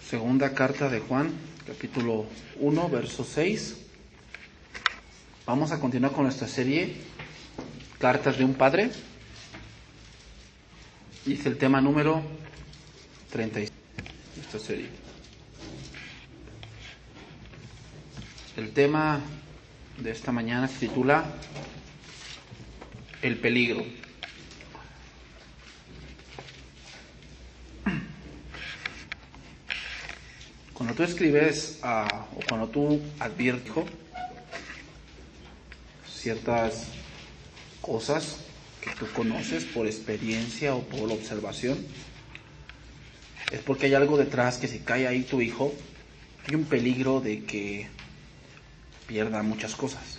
Segunda carta de Juan, capítulo 1, verso 6. Vamos a continuar con nuestra serie Cartas de un Padre. Y es el tema número 36 de esta serie. El tema de esta mañana se titula El peligro. Cuando tú escribes o cuando tú adviertes ciertas cosas que tú conoces por experiencia o por observación, es porque hay algo detrás que si cae ahí tu hijo, hay un peligro de que pierda muchas cosas.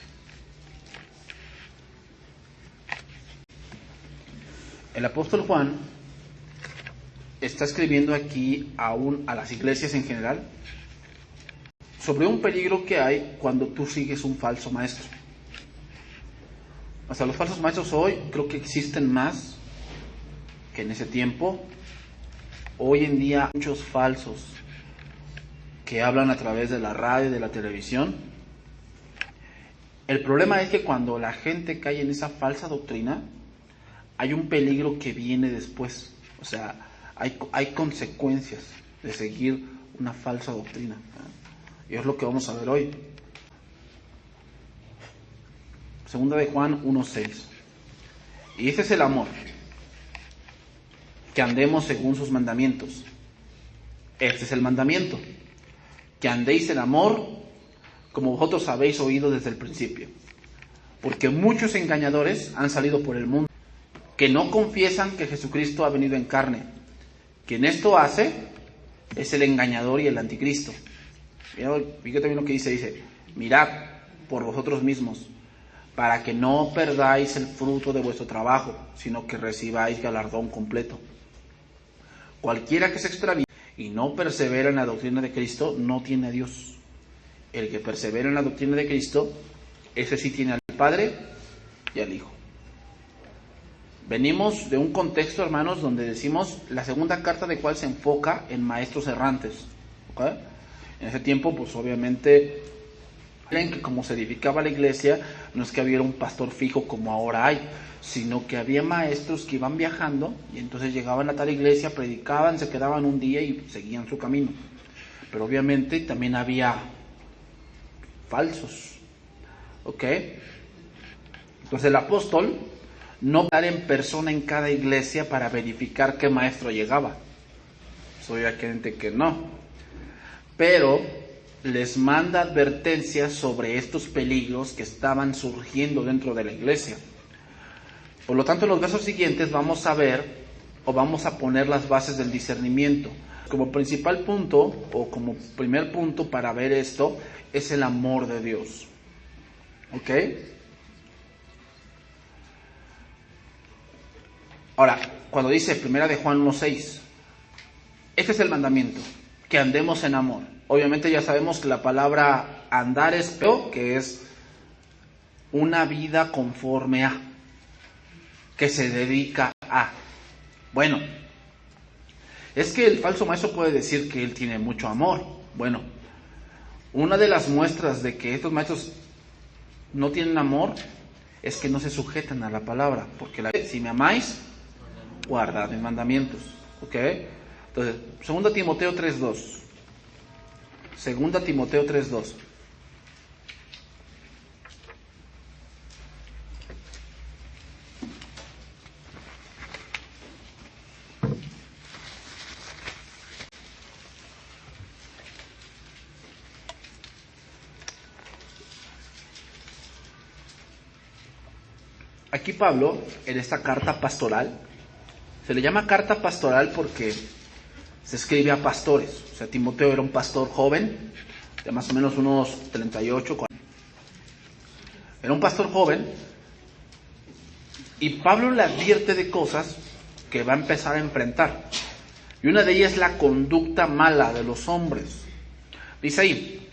El apóstol Juan está escribiendo aquí a las iglesias en general sobre un peligro que hay cuando tú sigues un falso maestro. O sea, los falsos maestros hoy creo que existen más que en ese tiempo. Hoy en día hay muchos falsos que hablan a través de la radio y de la televisión. El problema es que cuando la gente cae en esa falsa doctrina, hay un peligro que viene después. O sea, hay consecuencias de seguir una falsa doctrina. Y es lo que vamos a ver hoy. Segunda de Juan 1:6. Y ese es el amor, que andemos según sus mandamientos. Este es el mandamiento, que andéis en amor, como vosotros habéis oído desde el principio. Porque muchos engañadores han salido por el mundo, que no confiesan que Jesucristo ha venido en carne. Quien esto hace es el engañador y el anticristo. Fíjate bien lo que dice, mirad por vosotros mismos, para que no perdáis el fruto de vuestro trabajo, sino que recibáis galardón completo. Cualquiera que se extravíe y no persevera en la doctrina de Cristo, no tiene a Dios. El que persevera en la doctrina de Cristo, ese sí tiene al Padre y al Hijo. Venimos de un contexto, hermanos, donde decimos la segunda carta de cual se enfoca en maestros errantes. ¿Okay? En ese tiempo, pues obviamente, en que como se edificaba la iglesia, no es que hubiera un pastor fijo como ahora hay, sino que había maestros que iban viajando y entonces llegaban a tal iglesia, predicaban, se quedaban un día y seguían su camino. Pero obviamente también había falsos. ¿Ok? Entonces el apóstol no estar en persona en cada iglesia para verificar qué maestro llegaba. Soy gente que no. Pero les manda advertencias sobre estos peligros que estaban surgiendo dentro de la iglesia. Por lo tanto, en los versos siguientes vamos a ver o vamos a poner las bases del discernimiento. Como principal punto o como primer punto para ver esto es el amor de Dios. ¿Ok? Ahora, cuando dice primera de Juan 1:6, este es el mandamiento, que andemos en amor. Obviamente ya sabemos que la palabra andar es peo, que es una vida conforme a, que se dedica a. Bueno, es que el falso maestro puede decir que él tiene mucho amor. Bueno, una de las muestras de que estos maestros no tienen amor es que no se sujetan a la palabra, porque si me amáis, guardad mis mandamientos. ¿Ok? Entonces, 2 Timoteo 3:2. 2 Timoteo 3:2. Aquí Pablo, en esta carta pastoral, se le llama carta pastoral porque se escribe a pastores. O sea, Timoteo era un pastor joven, de más o menos unos 38. Era un pastor joven, y Pablo le advierte de cosas que va a empezar a enfrentar. Y una de ellas es la conducta mala de los hombres. Dice ahí,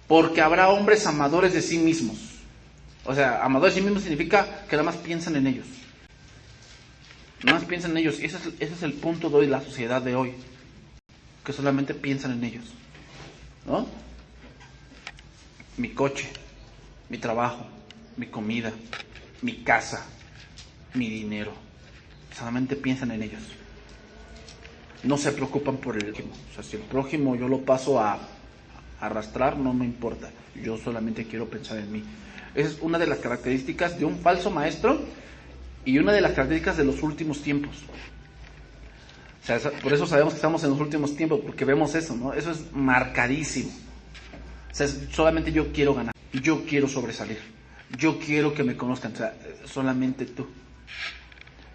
porque habrá hombres amadores de sí mismos. O sea, amadores de sí mismos significa que nada más piensan en ellos. Nada más piensan en ellos. Ese es el punto de hoy, la sociedad de hoy. ¿Ok? que solamente piensan en ellos, ¿no? Mi coche, mi trabajo, mi comida, mi casa, mi dinero. Solamente piensan en ellos. No se preocupan por el prójimo. O sea, si el prójimo yo lo paso a arrastrar, no me importa. Yo solamente quiero pensar en mí. Esa es una de las características de un falso maestro y una de las características de los últimos tiempos. O sea, por eso sabemos que estamos en los últimos tiempos, porque vemos eso, ¿no? Eso es marcadísimo. O sea, solamente yo quiero ganar, yo quiero sobresalir, yo quiero que me conozcan, o sea, solamente tú.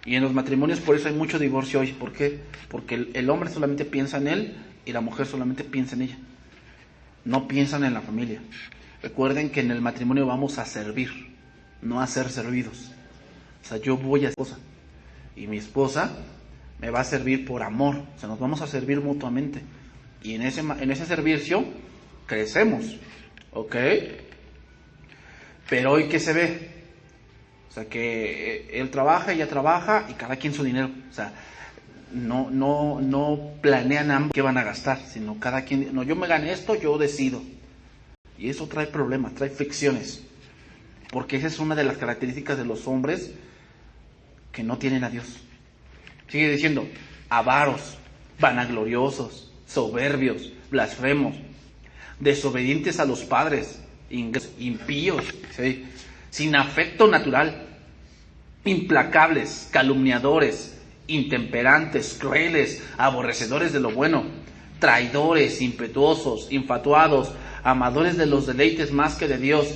Y en los matrimonios por eso hay mucho divorcio hoy. ¿Por qué? Porque el hombre solamente piensa en él y la mujer solamente piensa en ella. No piensan en la familia. Recuerden que en el matrimonio vamos a servir, no a ser servidos. O sea, yo voy a esposa y mi esposa me va a servir por amor. O sea, nos vamos a servir mutuamente. Y en ese servicio crecemos, ¿ok? Pero hoy, ¿qué se ve? O sea, que él trabaja, ella trabaja y cada quien su dinero. O sea, no planean ambos qué van a gastar, sino cada quien, no, yo me gané esto, yo decido. Y eso trae problemas, trae fricciones. Porque esa es una de las características de los hombres que no tienen a Dios. Sigue diciendo, avaros, vanagloriosos, soberbios, blasfemos, desobedientes a los padres, impíos, ¿sí? Sin afecto natural, implacables, calumniadores, intemperantes, crueles, aborrecedores de lo bueno, traidores, impetuosos, infatuados, amadores de los deleites más que de Dios.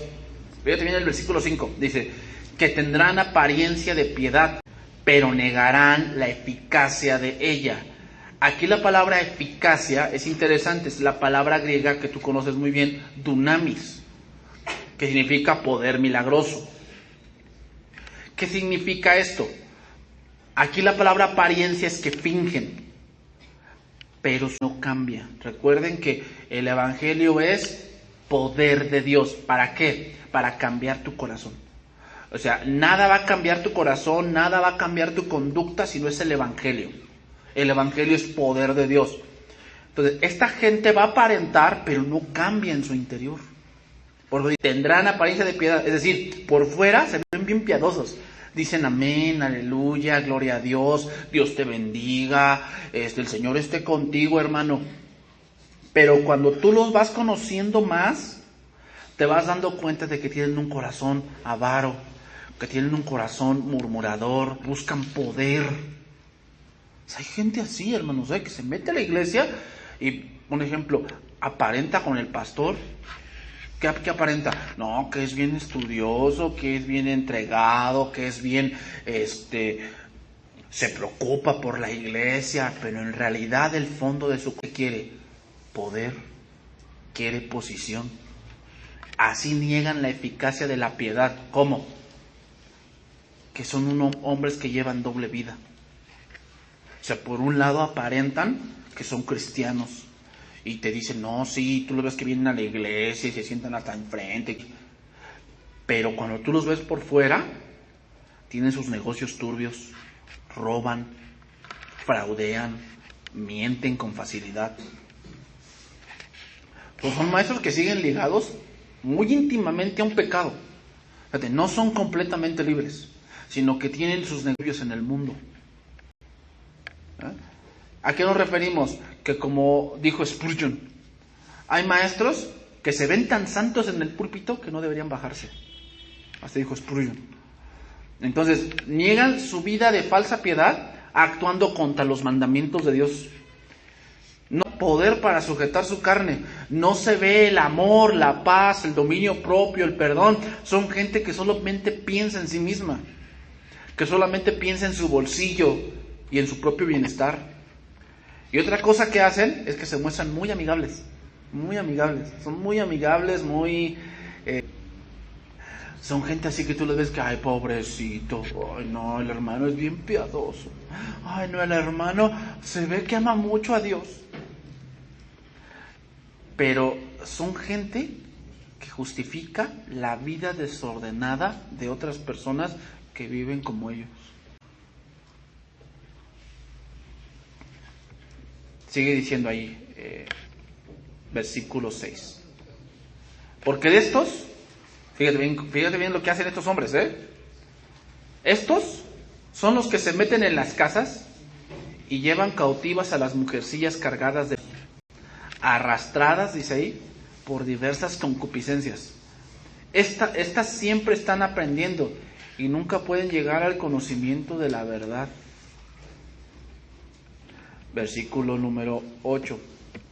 Fíjate bien el versículo 5, dice, que tendrán apariencia de piedad, pero negarán la eficacia de ella. Aquí la palabra eficacia es interesante, es la palabra griega que tú conoces muy bien, dunamis, que significa poder milagroso. ¿Qué significa esto? Aquí la palabra apariencia es que fingen, pero no cambia. Recuerden que el evangelio es poder de Dios. ¿Para qué? Para cambiar tu corazón. O sea, nada va a cambiar tu corazón, nada va a cambiar tu conducta si no es el evangelio. El evangelio es poder de Dios. Entonces, esta gente va a aparentar, pero no cambia en su interior. Porque tendrán apariencia de piedad, es decir, por fuera se ven bien piadosos. Dicen amén, aleluya, gloria a Dios, Dios te bendiga, el Señor esté contigo, hermano. Pero cuando tú los vas conociendo más, te vas dando cuenta de que tienen un corazón avaro, que tienen un corazón murmurador, buscan poder. O sea, hay gente así, hermanos, que se mete a la iglesia y, por ejemplo, aparenta con el pastor. ¿Qué aparenta? No, que es bien estudioso, que es bien entregado, que es bien, se preocupa por la iglesia, pero en realidad el fondo de su ¿qué quiere? Poder, quiere posición. Así niegan la eficacia de la piedad. ¿Cómo? Que son unos hombres que llevan doble vida. O sea, por un lado aparentan que son cristianos. Y te dicen, no, sí, tú lo ves que vienen a la iglesia y se sientan hasta enfrente. Pero cuando tú los ves por fuera, tienen sus negocios turbios, roban, fraudean, mienten con facilidad. Pues son maestros que siguen ligados muy íntimamente a un pecado. Fíjate, no son completamente libres, sino que tienen sus negocios en el mundo. ¿A qué nos referimos? Que como dijo Spurgeon, hay maestros que se ven tan santos en el púlpito que no deberían bajarse. Así dijo Spurgeon. Entonces, niegan su vida de falsa piedad actuando contra los mandamientos de Dios. No hay poder para sujetar su carne. No se ve el amor, la paz, el dominio propio, el perdón. Son gente que solamente piensa en sí misma, que solamente piensa en su bolsillo y en su propio bienestar. Y otra cosa que hacen es que se muestran muy amigables, son muy amigables, son gente así que tú les ves que, ay, pobrecito, ay, no, el hermano es bien piadoso, ay, no, el hermano se ve que ama mucho a Dios. Pero son gente que justifica la vida desordenada de otras personas que viven como ellos. Sigue diciendo ahí, versículo 6. Porque de estos, fíjate bien lo que hacen estos hombres, Estos son los que se meten en las casas y llevan cautivas a las mujercillas cargadas de arrastradas, dice ahí, por diversas concupiscencias. Estas siempre están aprendiendo y nunca pueden llegar al conocimiento de la verdad. Versículo número 8.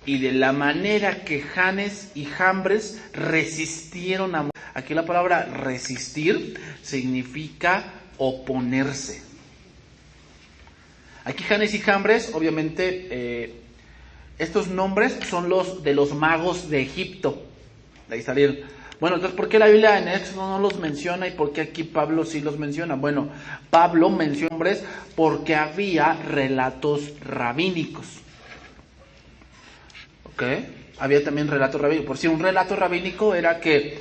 Y de la manera que Janes y Jambres resistieron a... Aquí la palabra resistir significa oponerse. Aquí Janes y Jambres, obviamente, estos nombres son los de los magos de Egipto. De ahí salieron. Bueno, entonces, ¿por qué la Biblia en Éxodo no los menciona y por qué aquí Pablo sí los menciona? Bueno, Pablo menciona nombres porque había relatos rabínicos. ¿Ok? Había también relatos rabínicos. Por si un relato rabínico era que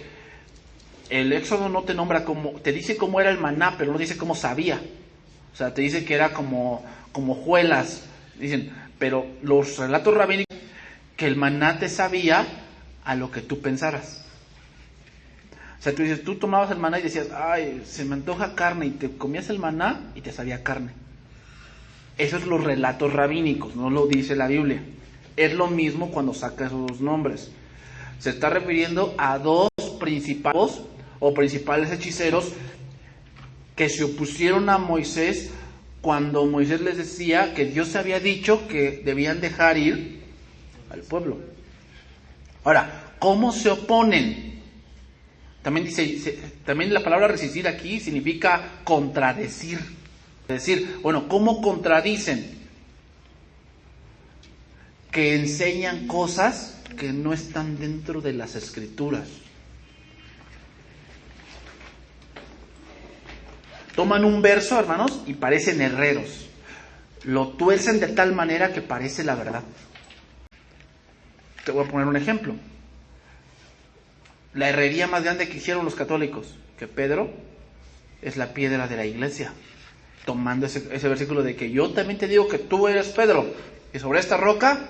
el Éxodo no te nombra como, te dice cómo era el maná, pero no dice cómo sabía. O sea, te dice que era como hojuelas. Dicen, pero los relatos rabínicos, que el maná te sabía a lo que tú pensaras. O sea, tú tomabas el maná y decías, ay, se me antoja carne, y te comías el maná y te sabía carne. Esos son los relatos rabínicos, no lo dice la Biblia. Es lo mismo cuando saca esos dos nombres. Se está refiriendo a dos principales hechiceros que se opusieron a Moisés cuando Moisés les decía que Dios había dicho que debían dejar ir al pueblo. Ahora, ¿cómo se oponen? También la palabra resistir aquí significa contradecir. Es decir, bueno, ¿cómo contradicen? Que enseñan cosas que no están dentro de las Escrituras. Toman un verso, hermanos, y parecen herreros. Lo tuercen de tal manera que parece la verdad. Te voy a poner un ejemplo. La herrería más grande que hicieron los católicos, que Pedro es la piedra de la iglesia. Tomando ese versículo de que yo también te digo que tú eres Pedro, y sobre esta roca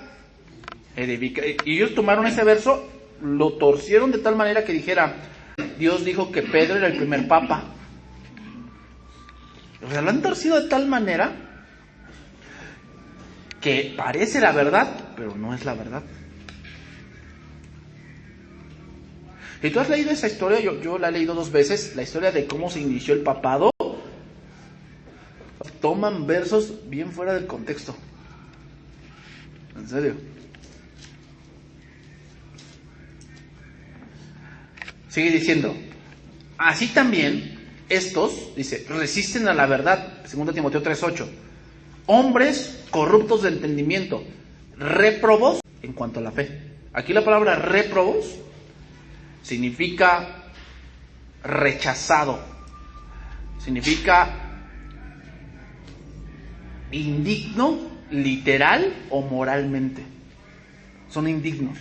edifica. Y ellos tomaron ese verso, lo torcieron de tal manera que dijera, Dios dijo que Pedro era el primer papa. O sea, lo han torcido de tal manera que parece la verdad, pero no es la verdad. Si tú has leído esa historia, yo la he leído 2 veces, la historia de cómo se inició el papado, toman versos bien fuera del contexto. En serio. Sigue diciendo, así también estos, dice, resisten a la verdad, 2 Timoteo 3:8, hombres corruptos de entendimiento, réprobos en cuanto a la fe. Aquí la palabra réprobos significa rechazado, significa indigno, literal o moralmente. Son indignos.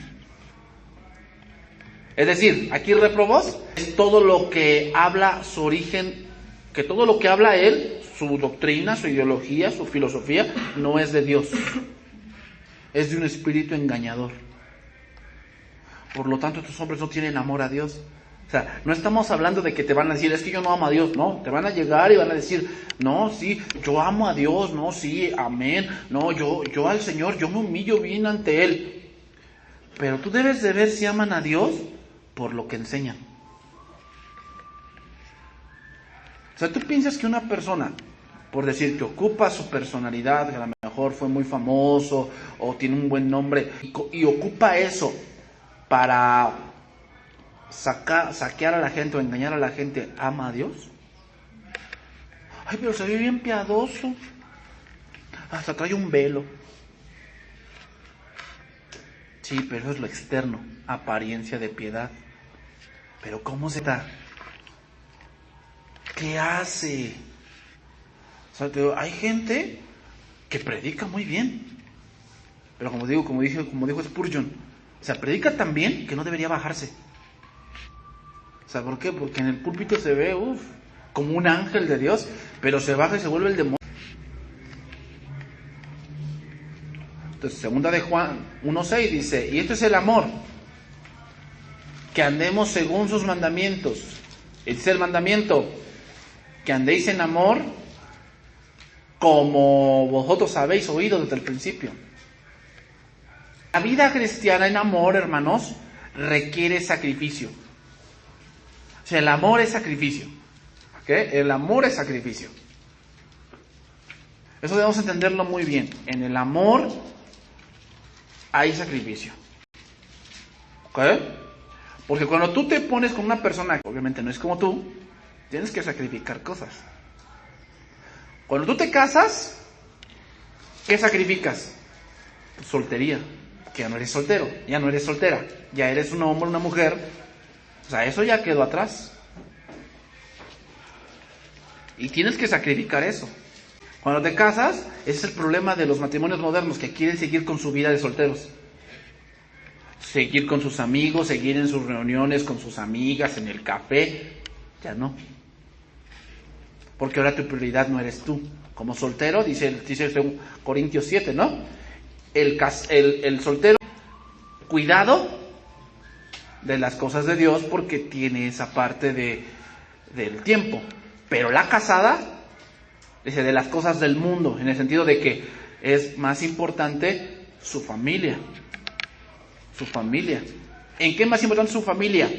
Es decir, aquí réprobos es todo lo que habla su origen, que todo lo que habla él, su doctrina, su ideología, su filosofía, no es de Dios. Es de un espíritu engañador. Por lo tanto, estos hombres no tienen amor a Dios. O sea, no estamos hablando de que te van a decir, es que yo no amo a Dios. No, te van a llegar y van a decir, no, sí, yo amo a Dios, no, sí, amén. No, yo al Señor, yo me humillo bien ante Él. Pero tú debes de ver si aman a Dios por lo que enseñan. O sea, tú piensas que una persona, por decir que ocupa su personalidad, que a lo mejor fue muy famoso o tiene un buen nombre, y ocupa eso para saquear a la gente o engañar a la gente, ¿ama a Dios? Ay, pero se ve bien piadoso, hasta trae un velo. Sí, pero eso es lo externo, apariencia de piedad. Pero ¿cómo se da? ¿Qué hace? O sea, hay gente que predica muy bien, pero como dijo Spurgeon, o sea, predica tan bien que no debería bajarse. O sea, ¿por qué? Porque en el púlpito se ve, como un ángel de Dios, pero se baja y se vuelve el demonio. Entonces, segunda de Juan 1:6 dice, y esto es el amor, que andemos según sus mandamientos. Este es el mandamiento, que andéis en amor como vosotros habéis oído desde el principio. La vida cristiana en amor, hermanos, requiere sacrificio. O sea, el amor es sacrificio. ¿Ok? El amor es sacrificio. Eso debemos entenderlo muy bien. En el amor hay sacrificio. ¿Ok? Porque cuando tú te pones con una persona que obviamente no es como tú, tienes que sacrificar cosas. Cuando tú te casas, ¿qué sacrificas? Tu soltería. Que ya no eres soltero, ya no eres soltera, ya eres un hombre, una mujer. O sea, eso ya quedó atrás. Y tienes que sacrificar eso. Cuando te casas, ese es el problema de los matrimonios modernos, que quieren seguir con su vida de solteros. Seguir con sus amigos, seguir en sus reuniones con sus amigas, en el café. Ya no. Porque ahora tu prioridad no eres tú. Como soltero, dice Corintios 7, ¿no? El soltero, cuidado de las cosas de Dios porque tiene esa parte del tiempo. Pero la casada, dice, de las cosas del mundo, en el sentido de que es más importante su familia. Su familia. ¿En qué es más importante su familia?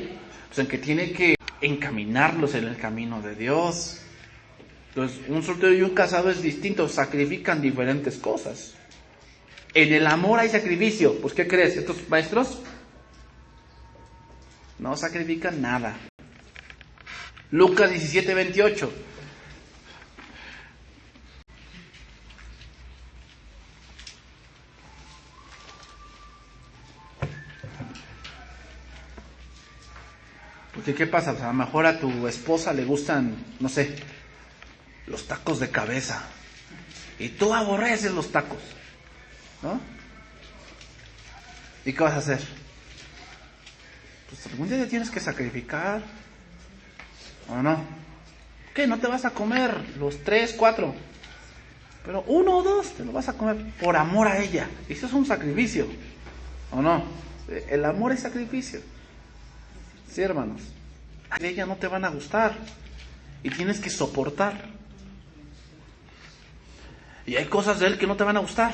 Pues en que tiene que encaminarlos en el camino de Dios. Entonces, un soltero y un casado es distinto, sacrifican diferentes cosas. En el amor hay sacrificio. Pues, ¿qué crees? Estos maestros no sacrifican nada. Lucas 17:28. Porque, ¿qué pasa? Pues a lo mejor a tu esposa le gustan, no sé, los tacos de cabeza. Y tú aborreces los tacos, ¿no? ¿Y qué vas a hacer? Pues algún día te tienes que sacrificar, ¿o no? ¿Qué? No te vas a comer los 3, 4, pero 1 o 2 te lo vas a comer por amor a ella. Eso es un sacrificio, ¿o no? El amor es sacrificio. Sí, hermanos. A ella no te van a gustar y tienes que soportar. Y hay cosas de él que no te van a gustar.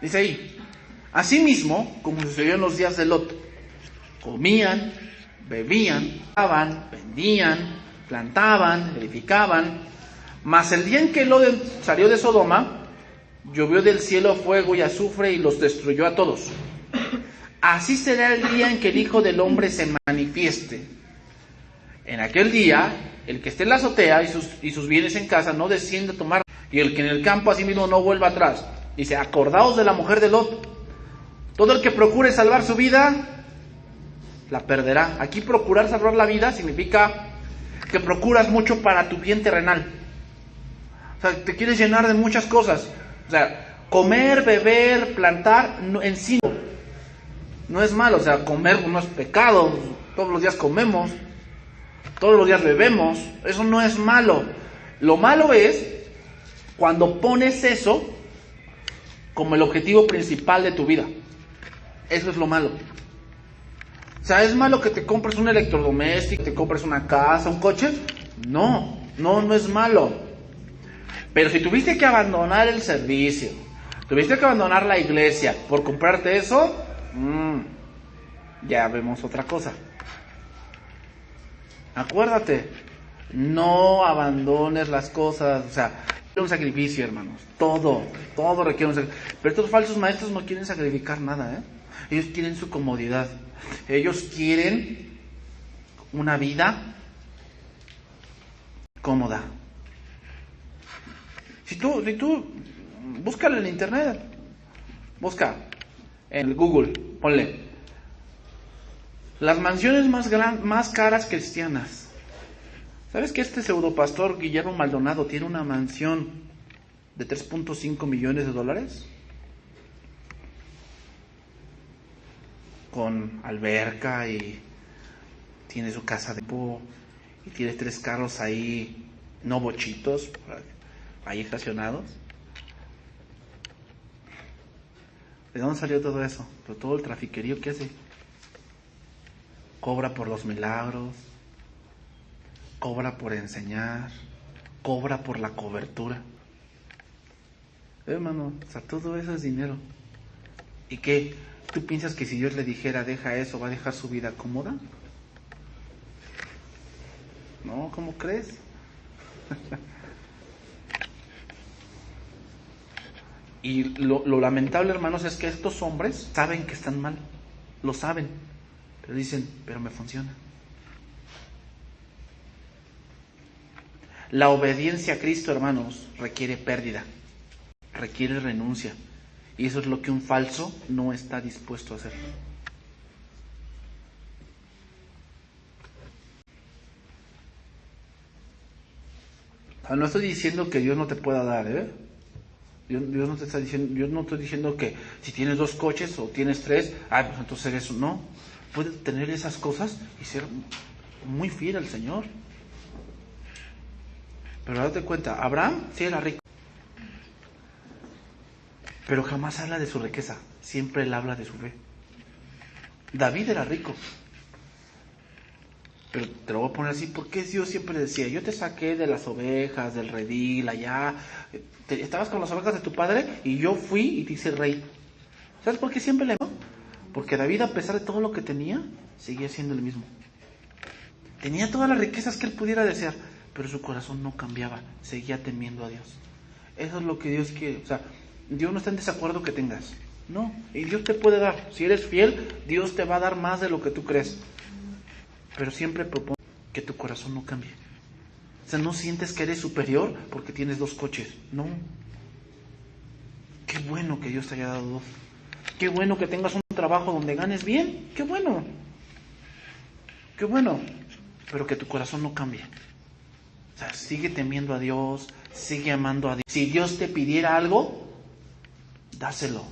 Dice ahí, asimismo, como sucedió en los días de Lot, comían, bebían, vendían, plantaban, edificaban, mas el día en que Lot salió de Sodoma, llovió del cielo fuego y azufre y los destruyó a todos. Así será el día en que el Hijo del Hombre se manifieste. En aquel día, el que esté en la azotea y sus bienes en casa no descienda a tomar, y el que en el campo asimismo no vuelva atrás. Dice, acordaos de la mujer de Lot. Todo el que procure salvar su vida, la perderá. Aquí procurar salvar la vida significa que procuras mucho para tu bien terrenal. O sea, te quieres llenar de muchas cosas. O sea, comer, beber, plantar, en sí no es malo. O sea, comer no es pecado. Todos los días comemos. Todos los días bebemos. Eso no es malo. Lo malo es cuando pones eso como el objetivo principal de tu vida. Eso es lo malo. O sea, ¿es malo que te compres un electrodoméstico, que te compres una casa, un coche? No es malo. Pero si tuviste que abandonar el servicio, tuviste que abandonar la iglesia por comprarte eso, ya vemos otra cosa. Acuérdate, no abandones las cosas, o sea, requiere un sacrificio, hermanos, todo requiere un sacrificio. Pero estos falsos maestros no quieren sacrificar nada, ellos quieren su comodidad, ellos quieren una vida cómoda. Si tú búscalo en internet, busca en el Google, ponle las mansiones más caras cristianas. ¿Sabes que este pseudopastor Guillermo Maldonado tiene una mansión de 3.5 millones de dólares? Con alberca y tiene su casa de campo y tiene 3 carros ahí no bochitos ahí estacionados. ¿De dónde salió todo eso? Pero todo el trafiquerío que hace. Cobra por los milagros, cobra por enseñar, cobra por la cobertura. Hermano, o sea, todo eso es dinero. ¿Y qué? ¿Tú piensas que si Dios le dijera deja eso, va a dejar su vida cómoda? No, ¿cómo crees? Y lo lamentable, hermanos, es que estos hombres saben que están mal, lo saben, pero dicen, pero me funciona. La obediencia a Cristo, hermanos, requiere pérdida, requiere renuncia. Y eso es lo que un falso no está dispuesto a hacer. No estoy diciendo que Dios no te pueda dar, Dios no te está diciendo, Dios no estoy diciendo que si tienes 2 coches o tienes 3, pues entonces eres no. Puedes tener esas cosas y ser muy fiel al Señor. Pero date cuenta, Abraham sí era rico, pero jamás habla de su riqueza, siempre él habla de su fe. David era rico, pero te lo voy a poner así, porque Dios siempre decía, yo te saqué de las ovejas, del redil, allá, estabas con las ovejas de tu padre y yo fui y te hice rey. ¿Sabes por qué siempre le digo? Porque David, a pesar de todo lo que tenía, seguía siendo el mismo. Tenía todas las riquezas que él pudiera desear, pero su corazón no cambiaba, seguía temiendo a Dios. Eso es lo que Dios quiere. O sea, Dios no está en desacuerdo que tengas, no, y Dios te puede dar. Si eres fiel, Dios te va a dar más de lo que tú crees, pero siempre propone que tu corazón no cambie. O sea, no sientes que eres superior porque tienes 2 coches, no. Qué bueno que Dios te haya dado 2. Qué bueno que tengas un trabajo donde ganes bien, qué bueno, pero que tu corazón no cambie. O sea, sigue temiendo a Dios, sigue amando a Dios. Si Dios te pidiera algo, dáselo.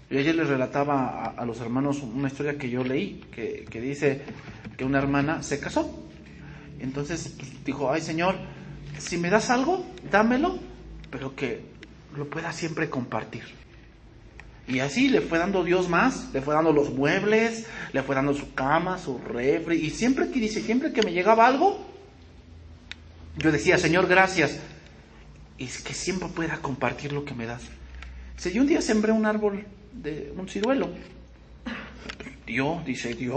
Yo ayer les relataba a los hermanos una historia que yo leí, que dice que una hermana se casó. Entonces pues, dijo, ay Señor, si me das algo, dámelo, pero que lo pueda siempre compartir. Y así le fue dando Dios más, le fue dando los muebles, le fue dando su cama, su refri, y siempre que me llegaba algo, yo decía, Señor, gracias, y que siempre pueda compartir lo que me das. Si yo un día sembré un árbol de un ciruelo, dio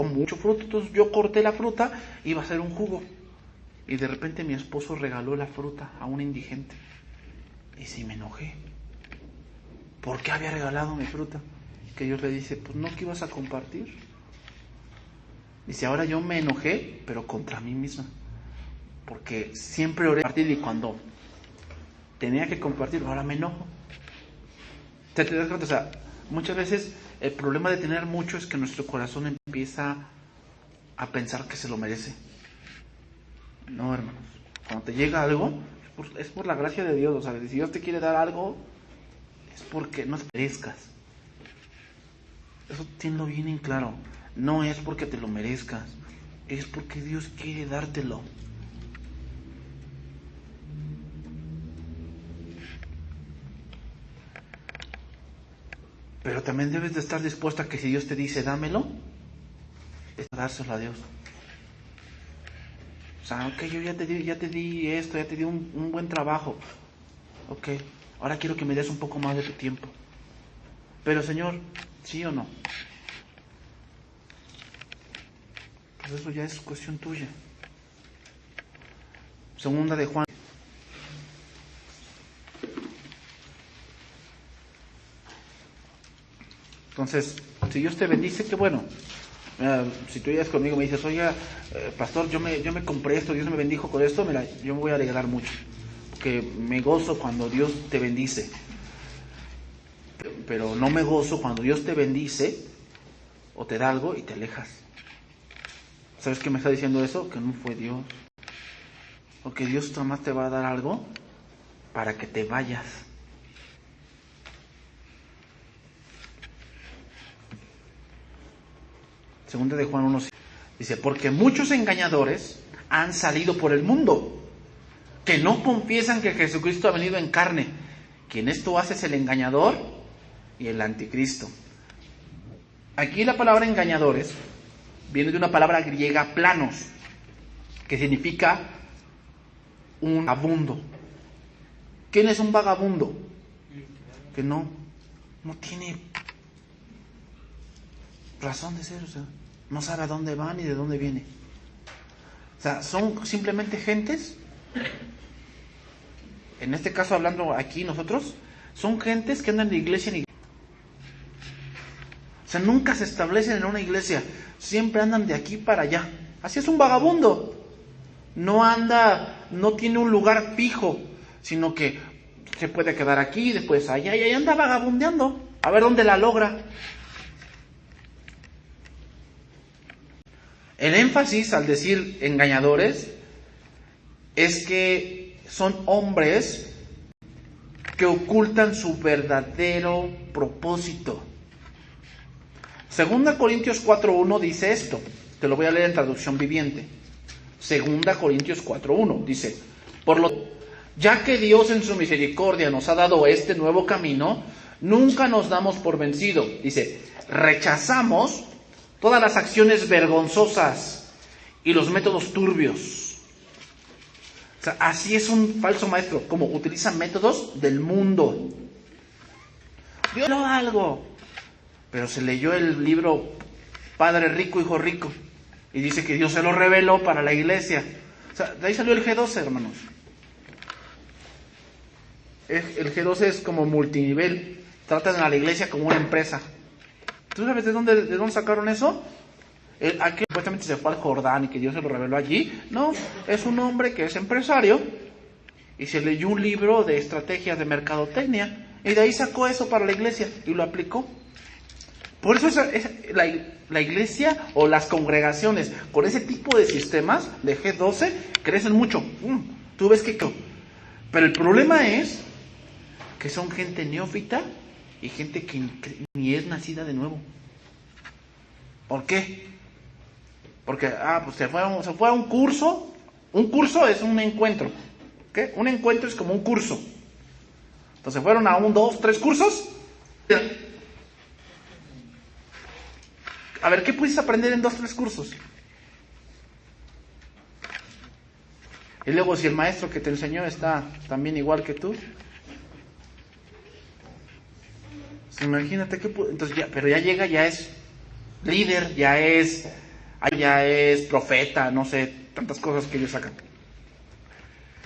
mucho fruto, entonces yo corté la fruta, iba a hacer un jugo, y de repente mi esposo regaló la fruta a un indigente, y sí me enojé. ¿Por qué había regalado mi fruta? Que Dios le dice, pues no, que ibas a compartir. Dice, ahora yo me enojé, pero contra mí misma, porque siempre oré compartir y cuando tenía que compartir, ahora me enojo. ¿Te das cuenta? O sea, muchas veces el problema de tener mucho es que nuestro corazón empieza a pensar que se lo merece. No, hermanos, cuando te llega algo, es por la gracia de Dios. O sea, si Dios te quiere dar algo, es porque no te merezcas. Eso tenlo bien en claro. No es porque te lo merezcas, es porque Dios quiere dártelo. Pero también debes de estar dispuesta a que si Dios te dice dámelo, es dárselo a Dios. O sea, ok, yo ya te di esto, ya te di un buen trabajo. Ok, ahora quiero que me des un poco más de tu tiempo. Pero Señor, ¿sí o no? Pues eso ya es cuestión tuya. Segunda de Juan. Entonces, si Dios te bendice, qué bueno. Si tú llegas conmigo y me dices, oiga, pastor, yo me compré esto, Dios me bendijo con esto, mira, yo me voy a alegrar mucho. Porque me gozo cuando Dios te bendice. Pero no me gozo cuando Dios te bendice o te da algo y te alejas. ¿Sabes qué me está diciendo eso? Que no fue Dios. Porque Dios jamás te va a dar algo para que te vayas. Segunda de Juan 1. Dice, porque muchos engañadores han salido por el mundo, que no confiesan que Jesucristo ha venido en carne. Quien esto hace es el engañador y el anticristo. Aquí la palabra engañadores viene de una palabra griega planos, que significa un vagabundo. ¿Quién es un vagabundo? Que no tiene razón de ser, o sea, no sabe a dónde va ni de dónde viene. O sea, son simplemente gentes, en este caso hablando aquí nosotros, son gentes que andan de iglesia en iglesia. O sea, nunca se establecen en una iglesia, siempre andan de aquí para allá. Así es un vagabundo. No anda, no tiene un lugar fijo, sino que se puede quedar aquí, después allá, y ahí anda vagabundeando, a ver dónde la logra. El énfasis al decir engañadores es que son hombres que ocultan su verdadero propósito. 2 Corintios 4:1 dice esto, te lo voy a leer en traducción viviente. 2 Corintios 4:1 dice, ya que Dios en su misericordia nos ha dado este nuevo camino, nunca nos damos por vencido. Dice, rechazamos todas las acciones vergonzosas y los métodos turbios. O sea, así es un falso maestro, como utiliza métodos del mundo. Vio algo, pero se leyó el libro Padre Rico, Hijo Rico, y dice que Dios se lo reveló para la iglesia. O sea, de ahí salió el G12, hermanos. El G12 es como multinivel, tratan a la iglesia como una empresa. ¿Tú sabes de dónde sacaron eso? Aquí supuestamente se fue al Jordán y que Dios se lo reveló allí. No, es un hombre que es empresario y se leyó un libro de estrategias de mercadotecnia y de ahí sacó eso para la iglesia y lo aplicó. Por eso la iglesia o las congregaciones con ese tipo de sistemas de G12 crecen mucho. Tú ves que... Pero el problema es que son gente neófita y gente que ni es nacida de nuevo. ¿Por qué? Porque pues se fue a un curso. Un curso es un encuentro. ¿Qué? Un encuentro es como un curso. Entonces fueron a 1, 2, 3 cursos. A ver, ¿qué pudiste aprender en 2, 3 cursos? Y luego si el maestro que te enseñó está también igual que tú. Pues imagínate que... Entonces pero ya llega, ya es líder, ya es profeta, no sé, tantas cosas que ellos sacan.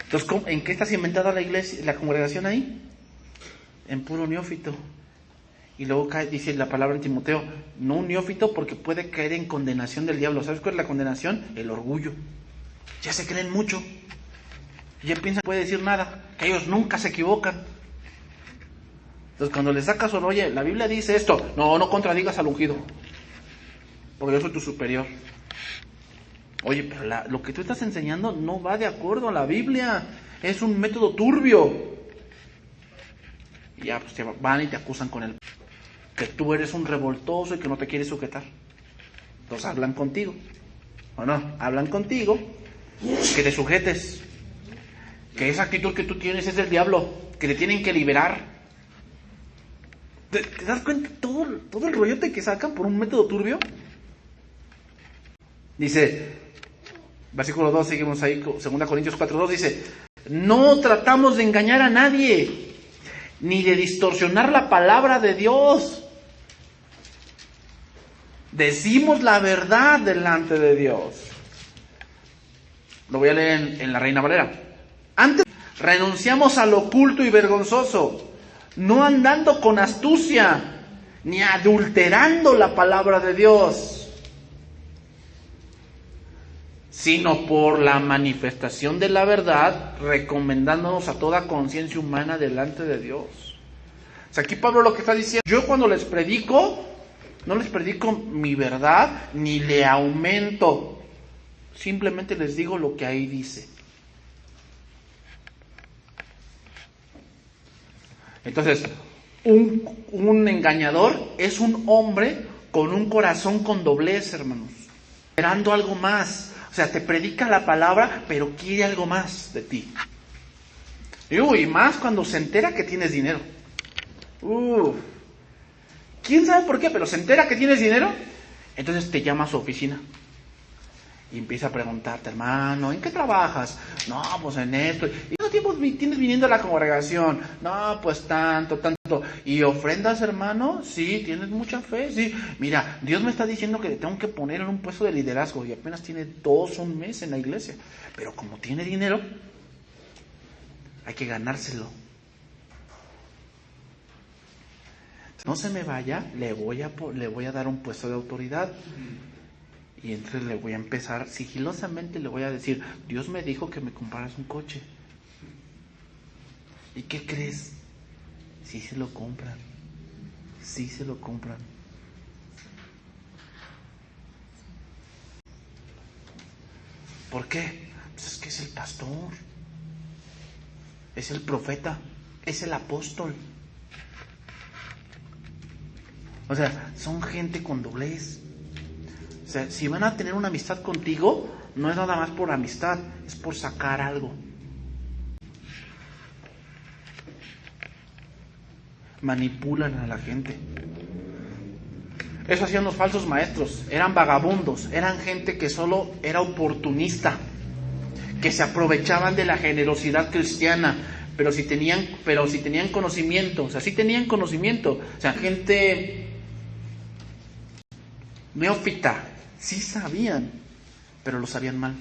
Entonces, ¿en qué está cimentada la iglesia, la congregación ahí? En puro neófito. Y luego dice la palabra en Timoteo, no un neófito porque puede caer en condenación del diablo. ¿Sabes cuál es la condenación? El orgullo. Ya se creen mucho. Ya piensan que no puede decir nada, que ellos nunca se equivocan. Entonces cuando le sacas oye, la Biblia dice esto, no contradigas al ungido, porque yo soy tu superior. Oye, pero lo que tú estás enseñando no va de acuerdo a la Biblia, es un método turbio. Y ya pues te van y te acusan con él, que tú eres un revoltoso y que no te quieres sujetar. Entonces hablan contigo, ¿o no? Hablan contigo, que te sujetes, que esa actitud que tú tienes es del diablo, que te tienen que liberar. ¿Te das cuenta todo el rollote que sacan por un método turbio? Dice, versículo 2, seguimos ahí, 2 Corintios 4:2, dice, no tratamos de engañar a nadie, ni de distorsionar la palabra de Dios. Decimos la verdad delante de Dios. Lo voy a leer en la Reina Valera. Antes renunciamos a lo oculto y vergonzoso, no andando con astucia, ni adulterando la palabra de Dios, sino por la manifestación de la verdad, recomendándonos a toda conciencia humana delante de Dios. O sea, aquí Pablo lo que está diciendo, yo cuando les predico, no les predico mi verdad, ni le aumento, simplemente les digo lo que ahí dice. Entonces, un engañador es un hombre con un corazón con doblez, hermanos. esperando algo más. O sea, te predica la palabra, pero quiere algo más de ti. Y más cuando se entera que tienes dinero. ¿Quién sabe por qué? Pero se entera que tienes dinero, entonces te llama a su oficina. Y empieza a preguntarte, hermano, ¿en qué trabajas? No, pues en esto. ¿Y cuánto tiempo tienes viniendo a la congregación? No, pues tanto. ¿Y ofrendas, hermano? Sí, tienes mucha fe, sí. Mira, Dios me está diciendo que le tengo que poner en un puesto de liderazgo y apenas tiene un mes en la iglesia. Pero como tiene dinero, hay que ganárselo. No se me vaya, le voy a dar un puesto de autoridad. Y entonces le voy a empezar, sigilosamente le voy a decir, Dios me dijo que me compraras un coche. ¿Y qué crees? Sí se lo compran. ¿Por qué? Pues es que es el pastor, es el profeta, es el apóstol. O sea, son gente con doblez. O sea, si van a tener una amistad contigo, no es nada más por amistad, es por sacar algo. Manipulan a la gente. Eso hacían los falsos maestros. Eran vagabundos, eran gente que solo era oportunista, que se aprovechaban de la generosidad cristiana, pero si tenían conocimiento, o sea, sí tenían conocimiento. O sea, gente neófita. Sí sabían, pero lo sabían mal.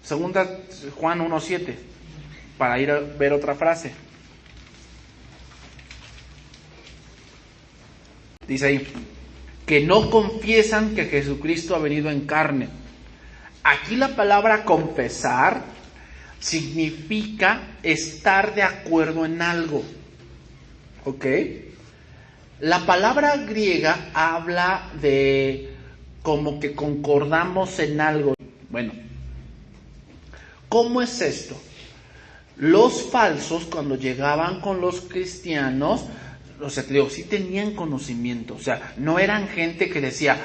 Segunda Juan 1:7, para ir a ver otra frase. Dice ahí, que no confiesan que Jesucristo ha venido en carne. Aquí la palabra confesar significa estar de acuerdo en algo. ¿Ok? La palabra griega habla de como que concordamos en algo. Bueno, ¿cómo es esto? Los falsos, cuando llegaban con los cristianos, o sea, te digo, sí tenían conocimiento. O sea, no eran gente que decía,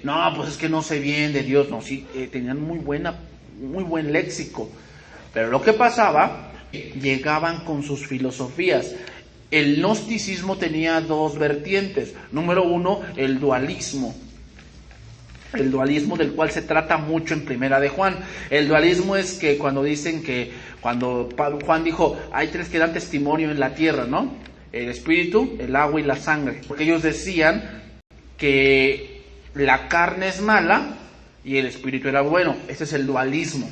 no, pues es que no sé bien de Dios. No, sí, tenían muy buen léxico. Pero lo que pasaba, llegaban con sus filosofías. El gnosticismo tenía dos vertientes. Número uno, el dualismo. El dualismo del cual se trata mucho en Primera de Juan. El dualismo es que cuando Juan dijo, hay tres que dan testimonio en la tierra, ¿no? El espíritu, el agua y la sangre. Porque ellos decían que la carne es mala y el espíritu era bueno. Ese es el dualismo.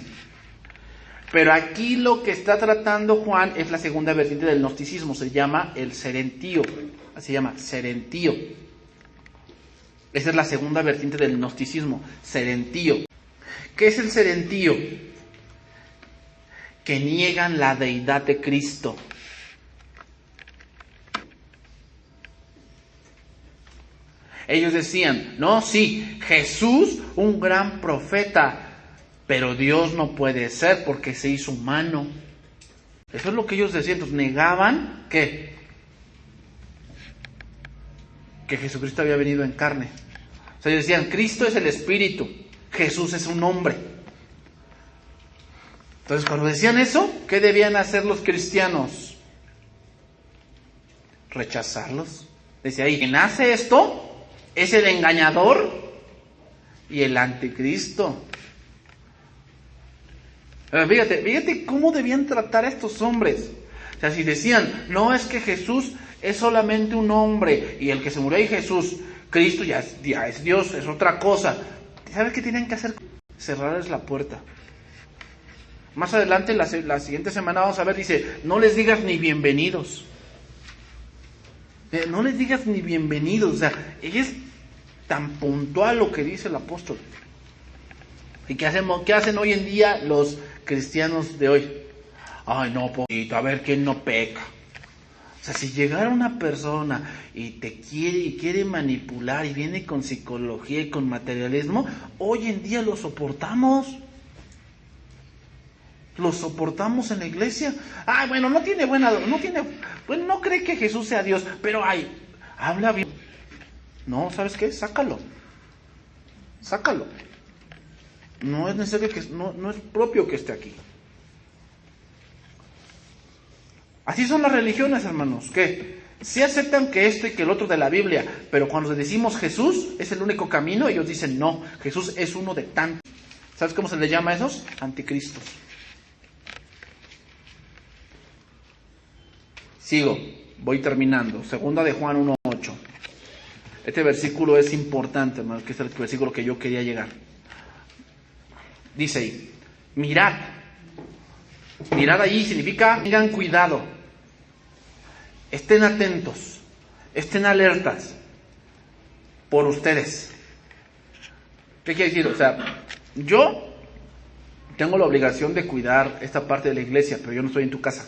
Pero aquí lo que está tratando Juan es la segunda vertiente del gnosticismo, se llama el serentío. Así se llama, serentío. Esa es la segunda vertiente del gnosticismo, serentío. ¿Qué es el serentío? Que niegan la deidad de Cristo. Ellos decían, no, sí, Jesús, un gran profeta, pero Dios no puede ser porque se hizo humano. Eso es lo que ellos decían. Entonces negaban que Jesucristo había venido en carne. O sea, ellos decían, Cristo es el Espíritu, Jesús es un hombre. Entonces cuando decían eso, ¿qué debían hacer los cristianos? Rechazarlos. Decía ahí, quien hace esto es el engañador y el anticristo. Fíjate cómo debían tratar a estos hombres. O sea, si decían, no, es que Jesús es solamente un hombre y el que se murió ahí Jesús, Cristo ya es Dios, es otra cosa. ¿Sabes qué tienen que hacer? Cerrarles la puerta. Más adelante, la siguiente semana vamos a ver, dice, no les digas ni bienvenidos. No les digas ni bienvenidos. O sea, es tan puntual lo que dice el apóstol. ¿Y qué hacen hoy en día los cristianos de hoy? Ay, no, poquito, a ver quién no peca. O sea, si llegara una persona y te quiere manipular y viene con psicología y con materialismo, hoy en día lo soportamos. Lo soportamos en la iglesia. Bueno, no cree que Jesús sea Dios, pero Habla bien. No, ¿sabes qué? Sácalo. No es necesario no es propio que esté aquí. Así son las religiones, hermanos, que sí aceptan que esto y que el otro de la Biblia, pero cuando decimos Jesús es el único camino, ellos dicen no, Jesús es uno de tantos. ¿Sabes cómo se les llama a esos? Anticristos. Sigo, voy terminando. Segunda de Juan 1:8. Este versículo es importante, hermanos, que es el versículo que yo quería llegar. Dice ahí, mirad. Mirad allí significa, tengan cuidado. Estén atentos. Estén alertas. Por ustedes. ¿Qué quiere decir? O sea, yo tengo la obligación de cuidar esta parte de la iglesia, pero yo no estoy en tu casa.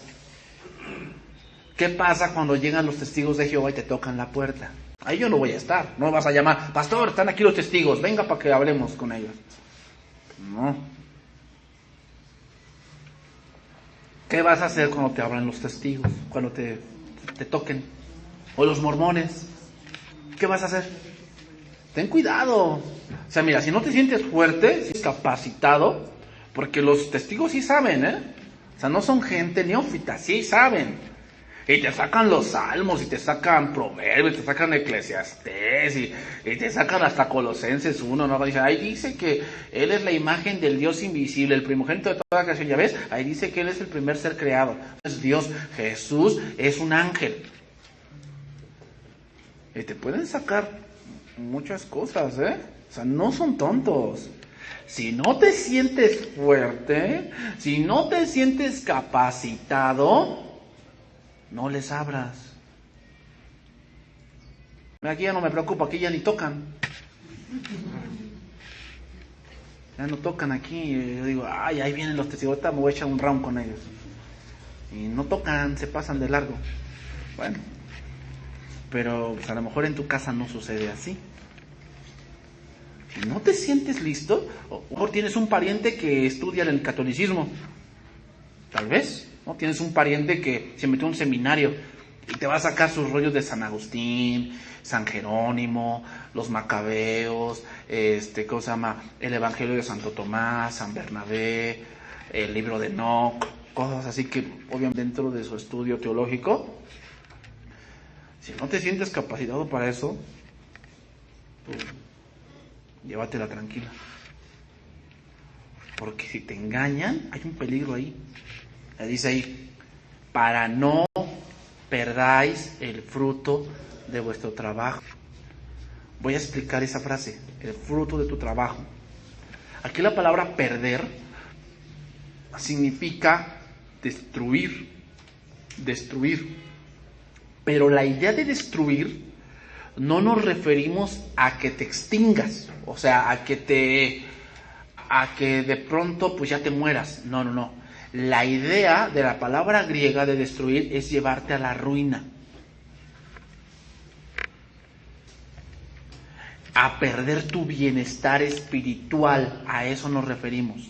¿Qué pasa cuando llegan los testigos de Jehová y te tocan la puerta? Ahí yo no voy a estar. No me vas a llamar, pastor, están aquí los testigos, venga para que hablemos con ellos. No. ¿Qué vas a hacer cuando te hablan los testigos? Cuando te toquen. O los mormones. ¿Qué vas a hacer? Ten cuidado. O sea, mira, si no te sientes fuerte, si capacitado, porque los testigos sí saben, O sea, no son gente neófita, sí saben. Y te sacan los salmos, y te sacan proverbios, te sacan Eclesiastés, y te sacan hasta Colosenses 1, ¿no? Dice, ahí dice que Él es la imagen del Dios invisible, el primogénito de toda la creación, ¿ya ves? Ahí dice que Él es el primer ser creado. Es Dios, Jesús es un ángel. Y te pueden sacar muchas cosas, O sea, no son tontos. Si no te sientes fuerte, si no te sientes capacitado, no les abras. Aquí ya no me preocupa, aquí ya ni tocan. Ya no tocan aquí. Yo digo, ay, ahí vienen los testigos, ahorita me voy a echar un round con ellos. Y no tocan, se pasan de largo. Bueno, pero pues, a lo mejor en tu casa no sucede así. Si no te sientes listo, o mejor tienes un pariente que estudia en el catolicismo. Tal vez, ¿no? Tienes un pariente que se metió a un seminario y te va a sacar sus rollos de San Agustín, San Jerónimo, los Macabeos, ¿cómo se llama? El Evangelio de Santo Tomás, San Bernabé, el libro de Enoc, cosas así que obviamente dentro de su estudio teológico. Si no te sientes capacitado para eso, pues llévatela tranquila. Porque si te engañan, hay un peligro ahí. Dice ahí, para no perdáis el fruto de vuestro trabajo. Voy a explicar esa frase, el fruto de tu trabajo. Aquí la palabra perder significa destruir. Pero la idea de destruir no nos referimos a que te extingas, o sea, a que de pronto pues ya te mueras. No. La idea de la palabra griega de destruir es llevarte a la ruina, a perder tu bienestar espiritual. A eso nos referimos.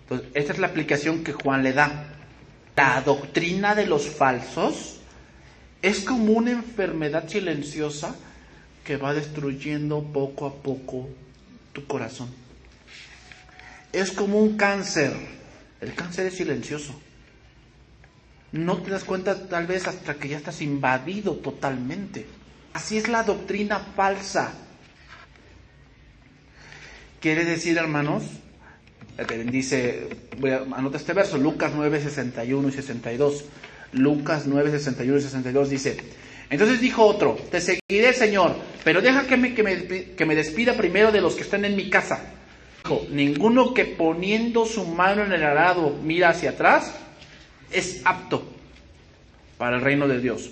Entonces, esta es la aplicación que Juan le da. La doctrina de los falsos es como una enfermedad silenciosa que va destruyendo poco a poco tu corazón. Es como un cáncer. El cáncer es silencioso. No te das cuenta tal vez hasta que ya estás invadido totalmente. Así es la doctrina falsa. Quiere decir, hermanos, dice, anota este verso, Lucas 9, 61 y 62. Lucas 9, 61 y 62 dice, entonces dijo otro, te seguiré, Señor, pero deja que me despida primero de los que están en mi casa. Ninguno que poniendo su mano en el arado mira hacia atrás es apto para el reino de Dios.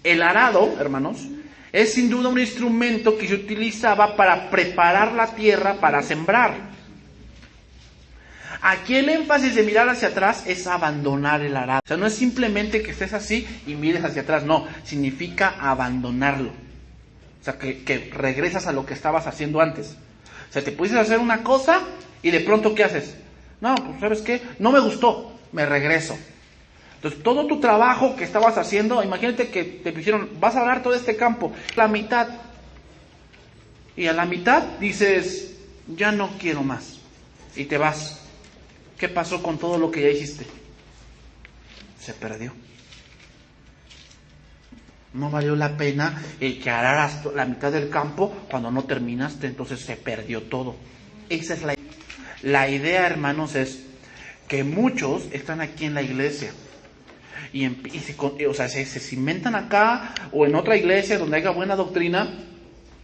El arado, hermanos, es sin duda un instrumento que se utilizaba para preparar la tierra para sembrar. Aquí el énfasis de mirar hacia atrás es abandonar el arado. O sea, no es simplemente que estés así y mires hacia atrás, no, significa abandonarlo. O sea, que regresas a lo que estabas haciendo antes. O sea, te pudiste hacer una cosa y de pronto, ¿qué haces? No, pues ¿sabes qué? No me gustó, me regreso. Entonces, todo tu trabajo que estabas haciendo, imagínate que te pusieron, vas a hablar todo este campo, la mitad. Y a la mitad dices, ya no quiero más. Y te vas. ¿Qué pasó con todo lo que ya hiciste? Se perdió. No valió la pena el que araras la mitad del campo cuando no terminaste, entonces se perdió todo. Esa es la idea, hermanos, es que muchos están aquí en la iglesia se cimentan acá o en otra iglesia donde haya buena doctrina,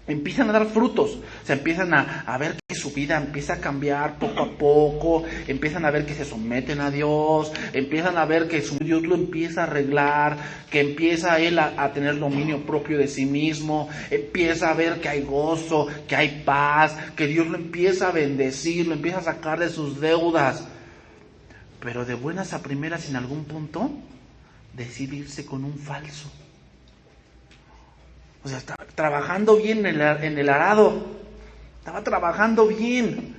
empiezan a dar frutos, se empiezan a ver que su vida empieza a cambiar poco a poco, empiezan a ver que se someten a Dios, empiezan a ver que Dios lo empieza a arreglar, que empieza él a tener dominio propio de sí mismo, empieza a ver que hay gozo, que hay paz, que Dios lo empieza a bendecir, lo empieza a sacar de sus deudas. Pero de buenas a primeras, en algún punto, decide irse con un falso. O sea, estaba trabajando bien en el arado, estaba trabajando bien,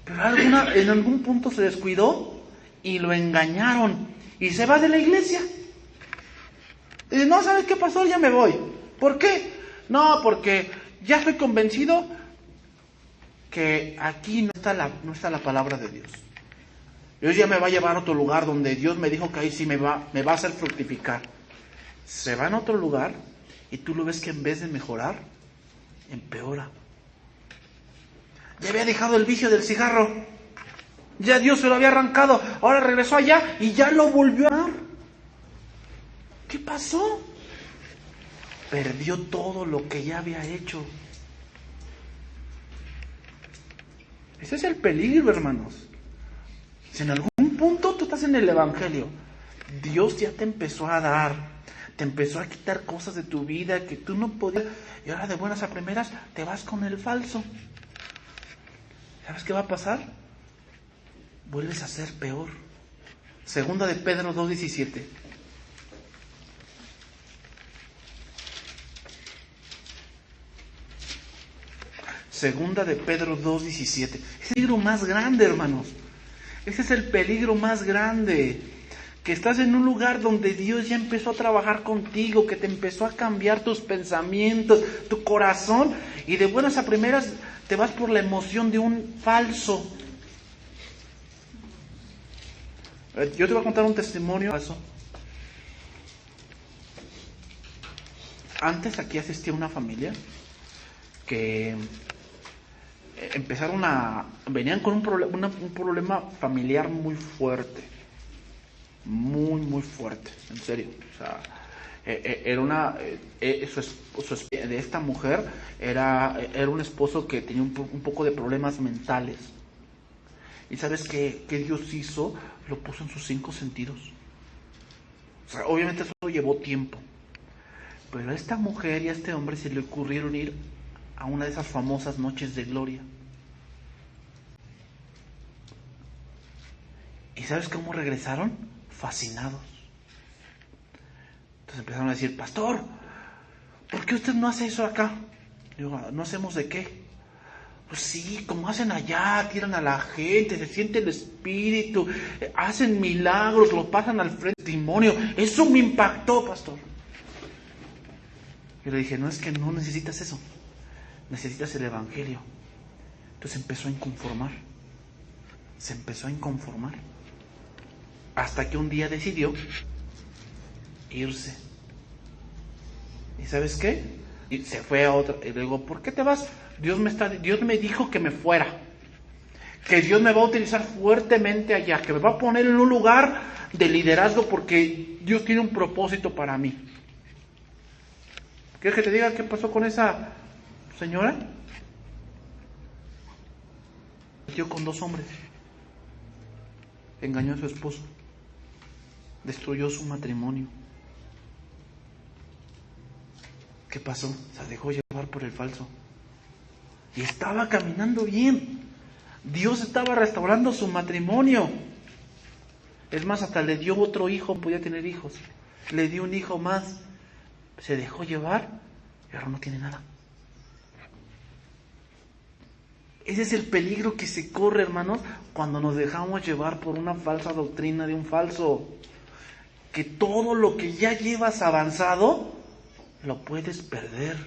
pero en algún punto se descuidó y lo engañaron y se va de la iglesia. Y dice, no, ¿sabes qué pasó? Ya me voy. ¿Por qué? No, porque ya estoy convencido que aquí no está la palabra de Dios. Dios ya me va a llevar a otro lugar donde Dios me dijo que ahí sí me va a hacer fructificar. Se va en otro lugar y tú lo ves que en vez de mejorar, empeora. Ya había dejado el vicio del cigarro. Ya Dios se lo había arrancado. Ahora regresó allá y ya lo volvió a dar. ¿Qué pasó? Perdió todo lo que ya había hecho. Ese es el peligro, hermanos. Si en algún punto tú estás en el Evangelio, Dios ya te empezó a dar, te empezó a quitar cosas de tu vida que tú no podías, y ahora de buenas a primeras te vas con el falso. ¿Sabes qué va a pasar? Vuelves a ser peor. Segunda de Pedro 2:17. Segunda de Pedro 2:17. Es el peligro más grande, hermanos. Ese es el peligro más grande. Que estás en un lugar donde Dios ya empezó a trabajar contigo, que te empezó a cambiar tus pensamientos, tu corazón, y de buenas a primeras te vas por la emoción de un falso. Yo te voy a contar un testimonio. Antes aquí asistía una familia que venían con un problema familiar muy fuerte, muy fuerte, en serio. O sea, de esta mujer era un esposo que tenía un poco de problemas mentales. ¿Y sabes qué Dios hizo? Lo puso en sus 5 sentidos. O sea, obviamente eso llevó tiempo. Pero a esta mujer y a este hombre se le ocurrieron ir a una de esas famosas noches de gloria. ¿Y sabes cómo regresaron? Fascinados. Entonces empezaron a decir, pastor, ¿por qué usted no hace eso acá? Digo, ¿no hacemos de qué? Pues sí, como hacen allá, tiran a la gente, se siente el espíritu, hacen milagros, lo pasan al frente, testimonio. Eso me impactó, pastor. Yo le dije, no, es que no necesitas eso. Necesitas el Evangelio. Entonces empezó a inconformar. Se empezó a inconformar. Hasta que un día decidió irse. ¿Y sabes qué? Y se fue a otra. Y le digo, ¿por qué te vas? Dios me dijo que me fuera. Que Dios me va a utilizar fuertemente allá. Que me va a poner en un lugar de liderazgo porque Dios tiene un propósito para mí. ¿Quieres que te diga qué pasó con esa señora? Metió con 2 hombres. Engañó a su esposo. Destruyó su matrimonio. ¿Qué pasó? Se dejó llevar por el falso. Y estaba caminando bien. Dios estaba restaurando su matrimonio. Es más, hasta le dio otro hijo, podía tener hijos. Le dio un hijo más. Se dejó llevar y ahora no tiene nada. Ese es el peligro que se corre, hermanos, cuando nos dejamos llevar por una falsa doctrina de un falso. que todo lo que ya llevas avanzado lo puedes perder.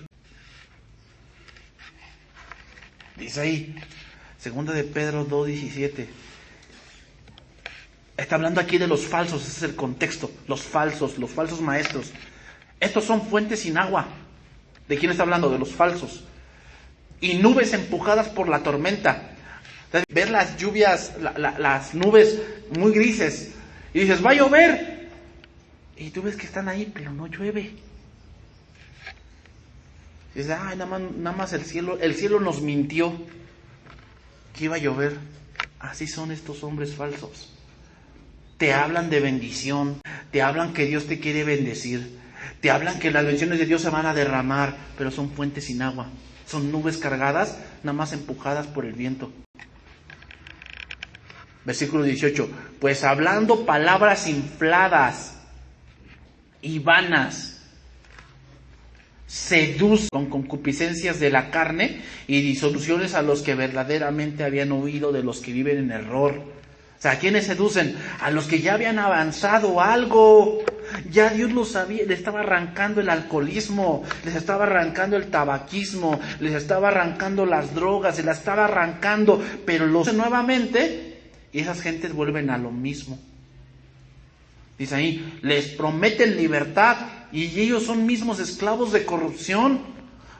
Dice ahí, 2 de Pedro 2:17. Está hablando aquí de los falsos, ese es el contexto. Los falsos maestros. Estos son fuentes sin agua. ¿De quién está hablando? De los falsos. Y nubes empujadas por la tormenta. Entonces, ver las lluvias, las nubes muy grises. Y dices, va a llover. Y tú ves que están ahí, pero no llueve. Y dices, ay, nada más el cielo nos mintió que iba a llover. Así son estos hombres falsos. Te hablan de bendición, te hablan que Dios te quiere bendecir, te hablan que las bendiciones de Dios se van a derramar, pero son fuentes sin agua, son nubes cargadas, nada más empujadas por el viento. Versículo 18, pues hablando palabras infladas y vanas, seducen con concupiscencias de la carne y disoluciones a los que verdaderamente habían huido de los que viven en error. O sea, ¿a quiénes seducen? A los que ya habían avanzado algo. Ya Dios los sabía, les estaba arrancando el alcoholismo, les estaba arrancando el tabaquismo, les estaba arrancando las drogas, se las estaba arrancando, pero los nuevamente y esas gentes vuelven a lo mismo. Dice ahí, les prometen libertad y ellos son mismos esclavos de corrupción,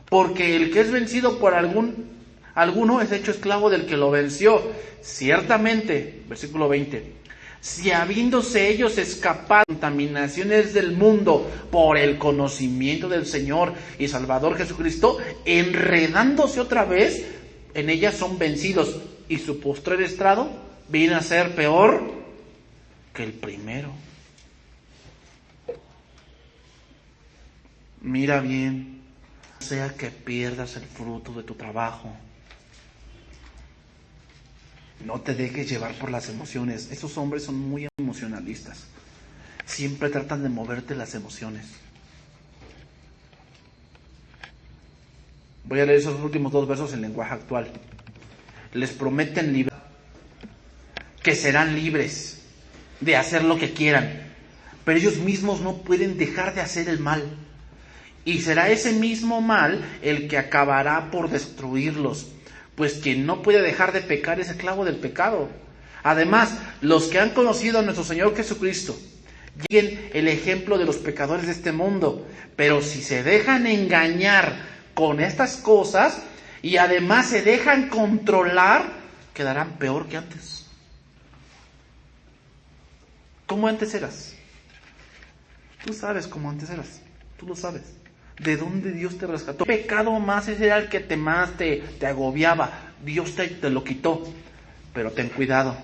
porque el que es vencido por alguno es hecho esclavo del que lo venció. Ciertamente, versículo 20, si habiéndose ellos escapado de contaminaciones del mundo por el conocimiento del Señor y Salvador Jesucristo, enredándose otra vez, en ellas son vencidos, y su postrer estrado viene a ser peor que el primero. Mira bien, no sea que pierdas el fruto de tu trabajo. No te dejes llevar por las emociones. Esos hombres son muy emocionalistas. Siempre tratan de moverte las emociones. Voy a leer esos últimos 2 versos en lenguaje actual. Les prometen libertad, que serán libres de hacer lo que quieran, pero ellos mismos no pueden dejar de hacer el mal. Y será ese mismo mal el que acabará por destruirlos. Pues quien no puede dejar de pecar es esclavo del pecado. Además, los que han conocido a nuestro Señor Jesucristo siguen el ejemplo de los pecadores de este mundo. Pero si se dejan engañar con estas cosas y además se dejan controlar, quedarán peor que antes. ¿Cómo antes eras? Tú sabes cómo antes eras. Tú lo sabes. ¿De dónde Dios te rescató? El pecado más ese era el que te agobiaba. Dios te lo quitó. Pero ten cuidado.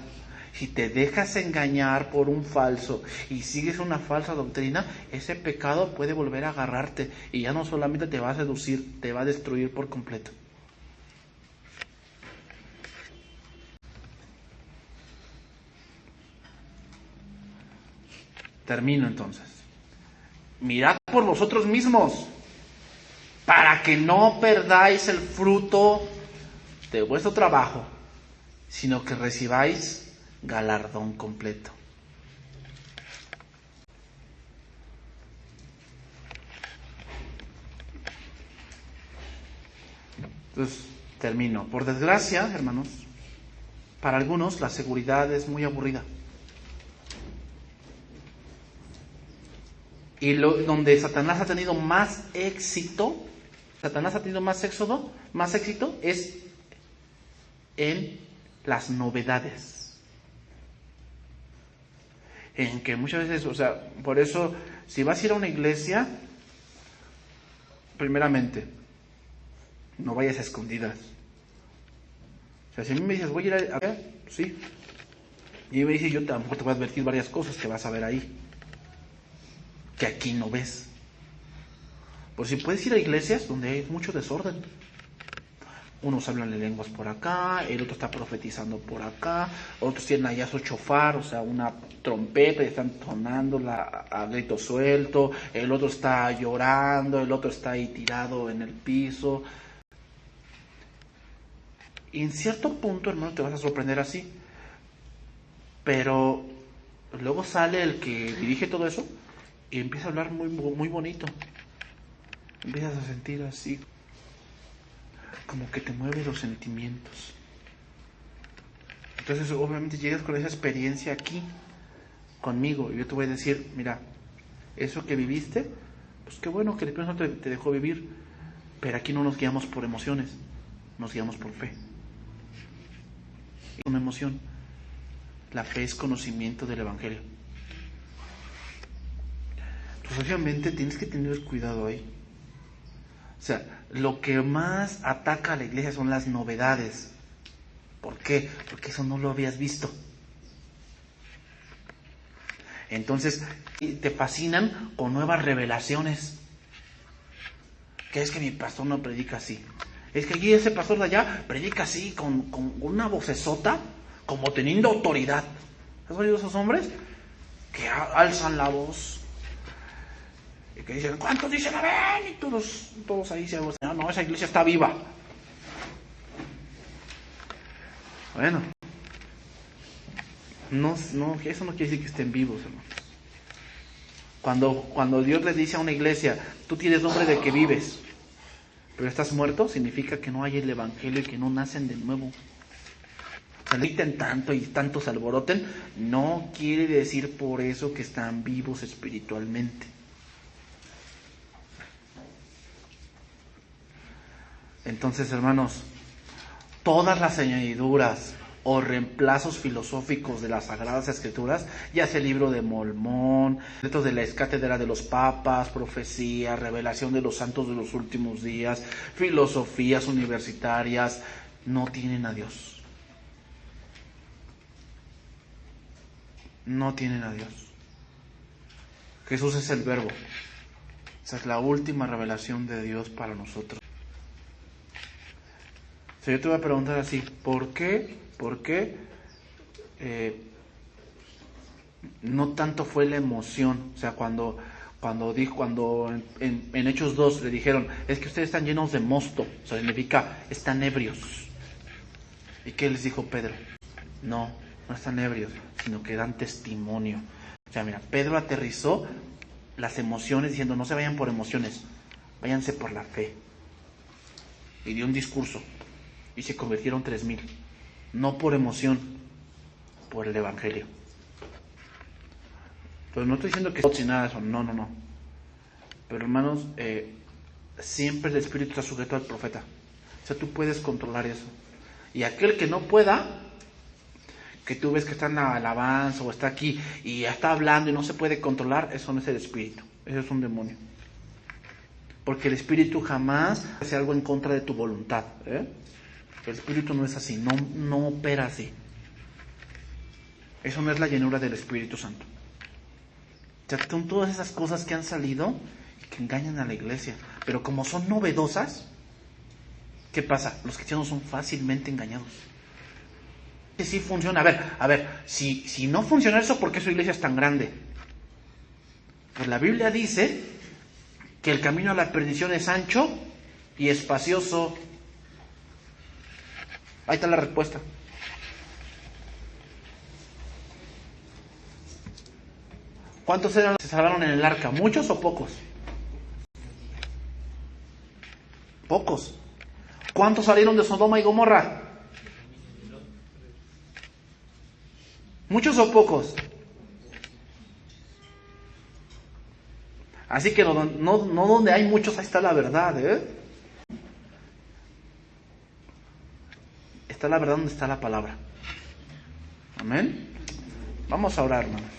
Si te dejas engañar por un falso y sigues una falsa doctrina, ese pecado puede volver a agarrarte. Y ya no solamente te va a seducir, te va a destruir por completo. Termino entonces. Mirad por vosotros mismos, para que no perdáis el fruto de vuestro trabajo, sino que recibáis galardón completo. Entonces, termino. Por desgracia, hermanos, para algunos la seguridad es muy aburrida. Y donde Satanás ha tenido más éxito, más éxito es en las novedades. En que muchas veces, por eso, si vas a ir a una iglesia, primeramente, no vayas a escondidas. Si a mí me dices, voy a ir a ver, sí. Y me dice, yo tampoco te voy a advertir varias cosas que vas a ver ahí, que aquí no ves. Por si puedes ir a iglesias donde hay mucho desorden. Unos hablan en lenguas por acá, el otro está profetizando por acá, otros tienen allá su chofar, una trompeta y están tonándola a grito suelto, el otro está llorando, el otro está ahí tirado en el piso. Y en cierto punto, hermano, te vas a sorprender así. Pero luego sale el que dirige todo eso y empieza a hablar muy bonito. Empiezas a sentir así, como que te mueve los sentimientos. Entonces obviamente llegas con esa experiencia aquí conmigo y yo te voy a decir, mira, eso que viviste, pues qué bueno que el Espíritu Santo te dejó vivir, pero aquí no nos guiamos por emociones, nos guiamos por fe. Una emoción, la fe es conocimiento del Evangelio. Pues obviamente tienes que tener cuidado ahí. O sea, lo que más ataca a la iglesia son las novedades. ¿Por qué? Porque eso no lo habías visto. Entonces, te fascinan con nuevas revelaciones. Que es que mi pastor no predica así. Es que aquí ese pastor de allá predica así, con una vocesota, como teniendo autoridad. ¿Has oído esos hombres? Que alzan la voz. Y que dicen, ¿cuántos dicen amén? Y todos ahí se gozan. No, esa iglesia está viva. Bueno, no, eso no quiere decir que estén vivos, hermanos. Cuando Dios les dice a una iglesia, tú tienes nombre de que vives, pero estás muerto, significa que no hay el Evangelio y que no nacen de nuevo. Se griten tanto y tanto se alboroten, no quiere decir por eso que están vivos espiritualmente. Entonces, hermanos, todas las añadiduras o reemplazos filosóficos de las Sagradas Escrituras, ya sea el libro de Mormón, dentro de la cátedra de los papas, profecía, revelación de los santos de los últimos días, filosofías universitarias, no tienen a Dios. No tienen a Dios. Jesús es el Verbo. Esa es la última revelación de Dios para nosotros. O sea, yo te voy a preguntar así, ¿por qué no tanto fue la emoción? O sea, cuando en Hechos 2 le dijeron, es que ustedes están llenos de mosto, o sea, significa, están ebrios. ¿Y qué les dijo Pedro? No están ebrios, sino que dan testimonio. O sea, mira, Pedro aterrizó las emociones diciendo, no se vayan por emociones, váyanse por la fe. Y dio un discurso. Y se convirtieron 3,000. No por emoción, por el Evangelio. Entonces no estoy diciendo que sin nada eso, no. Pero hermanos, siempre el Espíritu está sujeto al profeta. O sea, tú puedes controlar eso. Y aquel que no pueda, que tú ves que está en la alabanza o está aquí y ya está hablando y no se puede controlar, eso no es el Espíritu, eso es un demonio. Porque el Espíritu jamás hace algo en contra de tu voluntad, El Espíritu no es así, no opera así. Eso no es la llenura del Espíritu Santo. O sea, son todas esas cosas que han salido y que engañan a la iglesia. Pero como son novedosas, ¿qué pasa? Los cristianos son fácilmente engañados. Que sí funciona. A ver, si no funciona eso, ¿por qué su iglesia es tan grande? Pues la Biblia dice que el camino a la perdición es ancho y espacioso. Ahí está la respuesta. ¿Cuántos eran los que se salvaron en el arca? ¿Muchos o pocos? Pocos. ¿Cuántos salieron de Sodoma y Gomorra? ¿Muchos o pocos? Así que no donde hay muchos, ahí está la verdad, Está la verdad donde está la palabra. Amén. Vamos a orar, hermanos.